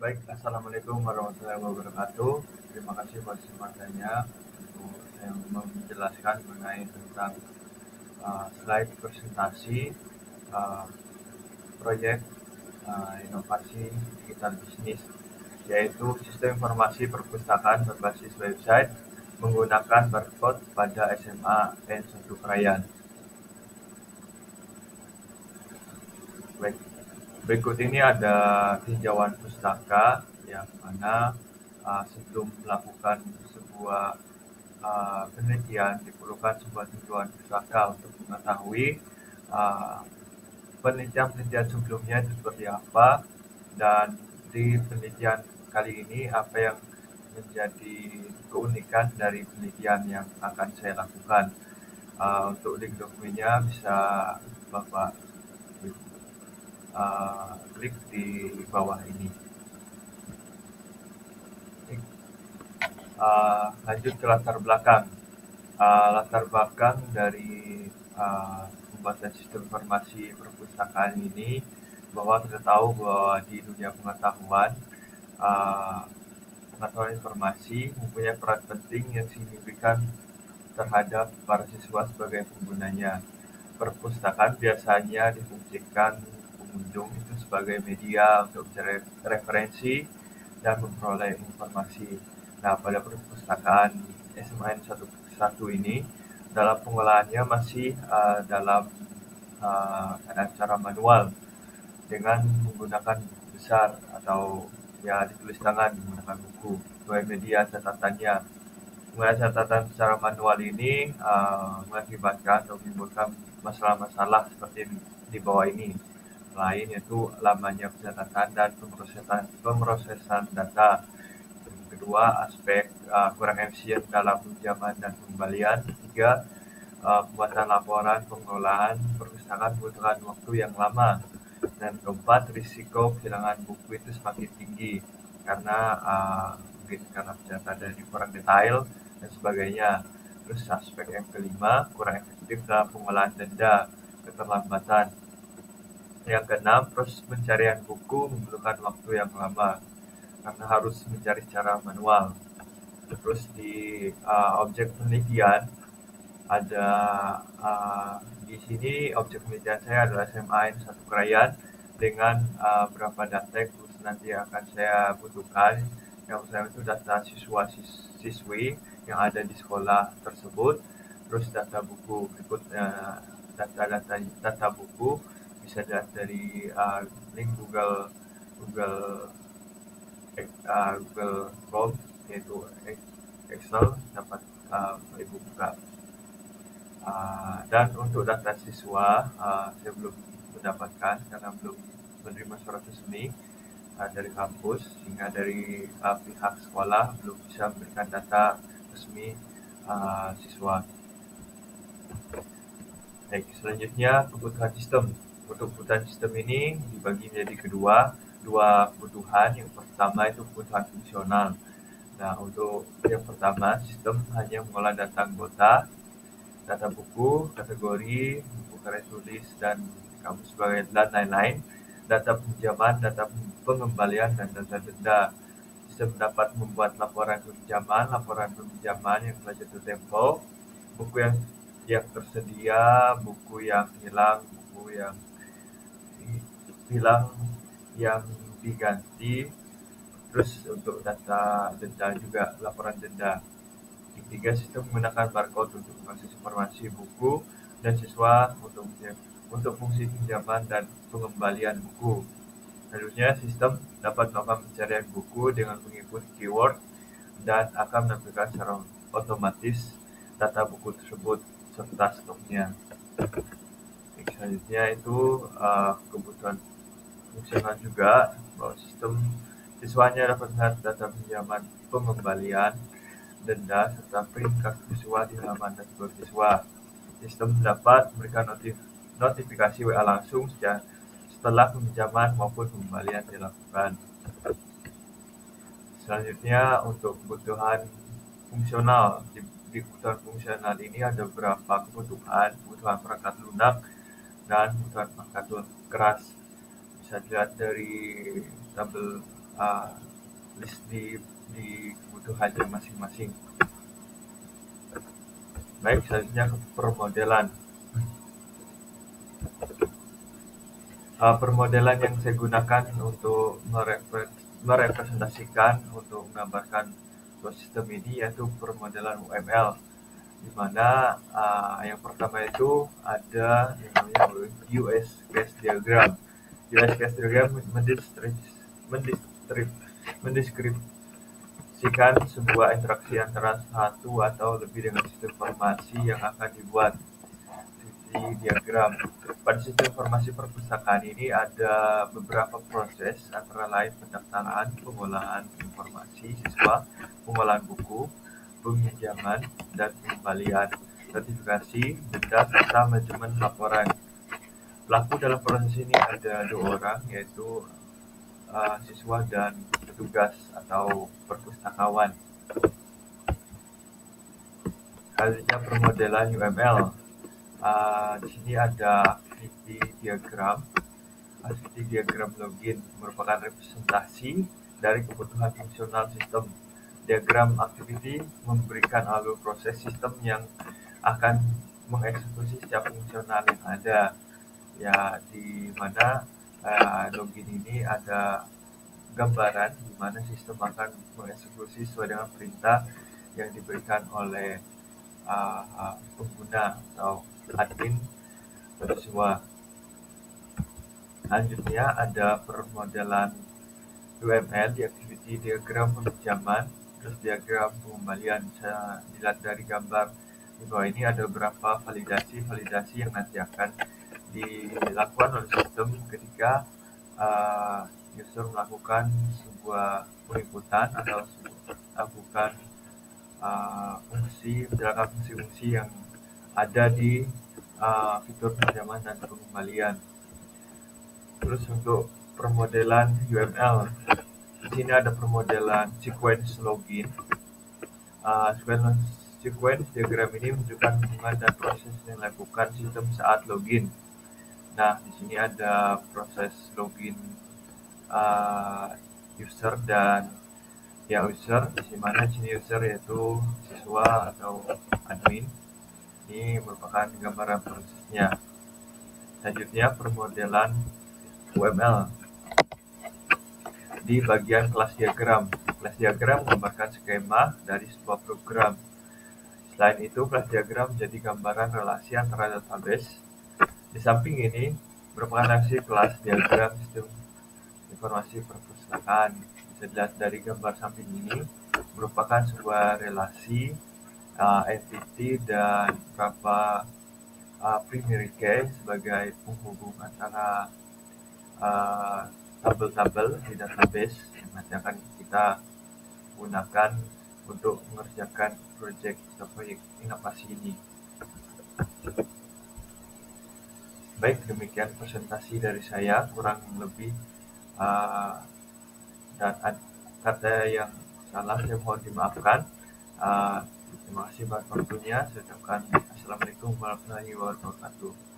Baik, Assalamualaikum warahmatullahi wabarakatuh. Terima kasih buat kesempatannya untuk saya menjelaskan mengenai tentang slide presentasi uh, proyek inovasi digital bisnis, yaitu sistem informasi perpustakaan berbasis website menggunakan barcode pada SMA N1 Krayan. Baik, berikut ini ada tinjauan pustaka yang mana sebelum melakukan sebuah penelitian diperlukan sebuah tinjauan pustaka untuk mengetahui uh, penelitian-penelitian sebelumnya itu seperti apa, dan di penelitian kali ini apa yang menjadi keunikan dari penelitian yang akan saya lakukan. Untuk link dokumennya bisa Bapak klik di bawah ini. Lanjut ke latar belakang. Latar belakang dari pembuatan sistem informasi perpustakaan ini, bahwa kita tahu bahwa di dunia pengetahuan, pengetahuan informasi mempunyai peran penting yang signifikan terhadap para siswa sebagai penggunanya. Perpustakaan biasanya difungsikan pengunjung itu sebagai media untuk mencari referensi dan memperoleh informasi. Nah, pada perpustakaan SMAN 1 ini, dalam pengolahannya masih dalam keadaan secara manual dengan menggunakan buku besar atau ya ditulis tangan menggunakan buku sebagai media catatannya. Penggunaan catatan secara manual ini mengakibatkan atau menimbulkan masalah-masalah seperti di bawah ini. Lain yaitu lamanya pencatatan dan pemrosesan data. Yang kedua, aspek kurang efisien dalam pinjaman dan pengembalian. Ketiga, pembuatan laporan pengelolaan perpustakaan membutuhkan waktu yang lama. Dan keempat, risiko kehilangan buku itu semakin tinggi karena mungkin karena pencatatan yang kurang detail dan sebagainya. Terus aspek yang kelima, kurang efektif dalam pengolahan denda, keterlambatan. Yang keenam, proses pencarian buku memerlukan waktu yang lama karena harus mencari secara manual. Terus di objek penelitian ada di sini objek penelitian saya adalah SMA N1 Krayan dengan berapa data yang nanti akan saya butuhkan. Yang pertama itu data siswa-siswi yang ada di sekolah tersebut, terus data buku. Berikut data buku bisa dari link Google Chrome, yaitu Excel, dapat Ibu buka. Dan untuk data siswa saya belum mendapatkan karena belum menerima surat resmi dari kampus, sehingga dari pihak sekolah belum bisa memberikan data resmi siswa. Baik, selanjutnya kebutuhan sistem. Untuk kebutuhan sistem ini dibagi menjadi dua kebutuhan. Yang pertama itu kebutuhan fungsional. Nah, untuk yang pertama, sistem hanya mengolah data anggota, data buku, kategori, buku karya tulis, dan kamus sebagai dan lain-lain, data pinjaman, data pengembalian, dan data denda. Sistem dapat membuat laporan peminjaman yang telah jatuh tempo, buku yang tersedia, buku yang hilang yang diganti. Terus untuk data denda juga, laporan denda. Ketiga, sistem menggunakan barcode untuk mengakses informasi buku dan siswa untuk fungsi pinjaman dan pengembalian buku. Selanjutnya, sistem dapat melakukan pencarian buku dengan menginput keyword dan akan menampilkan secara otomatis data buku tersebut serta stoknya. Selanjutnya itu kebutuhan fungsional juga, bahwa sistem siswanya dapat melihat data pinjaman, pengembalian, denda, serta print kartu siswa di halaman dashboard siswa. Sistem dapat memberikan notifikasi WA langsung setelah peminjaman maupun pengembalian dilakukan. Selanjutnya untuk kebutuhan fungsional. Di kebutuhan fungsional ini ada beberapa kebutuhan perangkat lunak dan kebutuhan perangkat keras. Bisa dilihat dari tabel uh, list di kebutuhannya masing-masing. Baik, selanjutnya ke permodelan. Permodelan yang saya gunakan untuk merepresentasikan, untuk menggambarkan suatu sistem ini yaitu permodelan UML, di mana yang pertama itu ada yang namanya US case diagram. US case diagram mendeskripsikan sebuah interaksi antara satu atau lebih dengan sistem informasi yang akan dibuat di diagram. Pada sistem informasi perpustakaan ini ada beberapa proses, antara lain pendaftaran, pengolahan informasi siswa, pengolahan buku, peminjaman dan pengembalian, sertifikasi, denda, serta manajemen laporan. Pelaku dalam proses ini ada dua orang, yaitu siswa dan petugas atau perpustakawan. Selanjutnya permodelan UML. Di sini ada activity diagram. Activity diagram login merupakan representasi dari kebutuhan fungsional sistem. Diagram activity memberikan alur proses sistem yang akan mengeksekusi setiap fungsional yang ada. Ya, di mana login ini ada gambaran di mana sistem akan mengeksekusi sesuai dengan perintah yang diberikan oleh pengguna atau admin siswa. Selanjutnya ada permodelan UML di activity diagram peminjaman, terus diagram pengembalian. Bisa dilihat dari gambar di bawah ini ada beberapa validasi yang nanti akan dilakukan oleh sistem ketika user melakukan sebuah penginputan atau melakukan menjalankan fungsi-fungsi yang ada di fitur pinjaman dan pengembalian. Terus untuk permodelan UML, di sini ada permodelan sequence login. Sequence diagram ini menunjukkan hubungan dan proses yang dilakukan sistem saat login. Nah, di sini ada proses login user dan user, di mana sini user yaitu siswa atau admin. Ini merupakan gambaran prosesnya. Selanjutnya permodelan UML di bagian kelas diagram. Kelas diagram menggambarkan skema dari sebuah program. Selain itu, kelas diagram menjadi gambaran relasi antara database. Di samping ini merupakan relasi kelas diagram sistem informasi perpustakaan. Bisa dilihat dari gambar samping ini merupakan sebuah relasi entity dan beberapa primary key sebagai penghubung antara tabel-tabel di database yang nanti akan kita gunakan untuk mengerjakan proyek inovasi ini. Baik, demikian presentasi dari saya, kurang lebih dan kata yang salah saya mohon dimaafkan. Terima kasih buat waktunya. Saya ucapkan Assalamualaikum warahmatullahi wabarakatuh.